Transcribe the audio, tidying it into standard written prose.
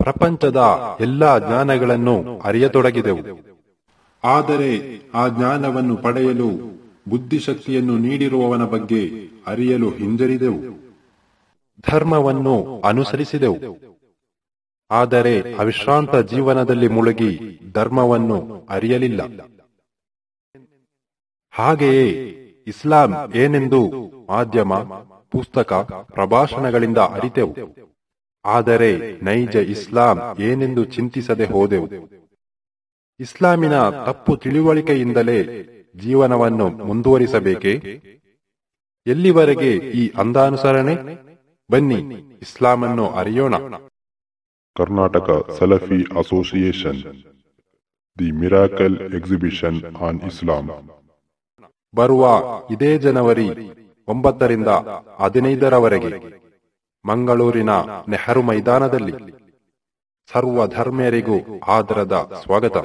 ಪ್ರಪಂಚದ ಎಲ್ಲಾ ಜ್ಞಾನಗಳನ್ನು ಅರಿಯತೊಡಗಿದೆವು. ಆದರೆ ಆ ಜ್ಞಾನವನ್ನು ಪಡೆಯಲು ಬುದ್ಧಿಶಕ್ತಿಯನ್ನು ನೀಡಿರುವವನ ಬಗ್ಗೆ ಅರಿಯಲು ಹಿಂಜರಿದೆವು. ಧರ್ಮವನ್ನು ಅನುಸರಿಸಿದೆವು, ಆದರೆ ಅವಿಶ್ರಾಂತ ಜೀವನದಲ್ಲಿ ಮುಳುಗಿ ಧರ್ಮವನ್ನು ಅರಿಯಲಿಲ್ಲ. ಹಾಗೆಯೇ ಇಸ್ಲಾಂ ಏನೆಂದು ಮಾಧ್ಯಮ, ಪುಸ್ತಕ, ಪ್ರಭಾಷಣಗಳಿಂದ ಅರಿತೆವು, ಆದರೆ ನೈಜ ಇಸ್ಲಾಂ ಏನೆಂದು ಚಿಂತಿಸದೆ ಹೋದೆವು. ಇಸ್ಲಾಮಿನ ತಪ್ಪು ತಿಳುವಳಿಕೆಯಿಂದಲೇ ಜೀವನವನ್ನು ಮುಂದುವರಿಸಬೇಕೇ? ಎಲ್ಲಿವರೆಗೆ ಈ ಅಂಧಾನುಸರಣೆ? ಬನ್ನಿ ಇಸ್ಲಾಮನ್ನು ಅರಿಯೋಣ. Karnataka Salafi association, the miracle exhibition on Islam. ಬರುವ ಇದೇ ಜನವರಿ 9ರಿಂದ 15ರವರೆಗೆ ಮಂಗಳೂರಿನ ನೆಹರು ಮೈದಾನದಲ್ಲಿ. ಸರ್ವ ಧರ್ಮೀಯರಿಗೂ ಆದರದ ಸ್ವಾಗತ.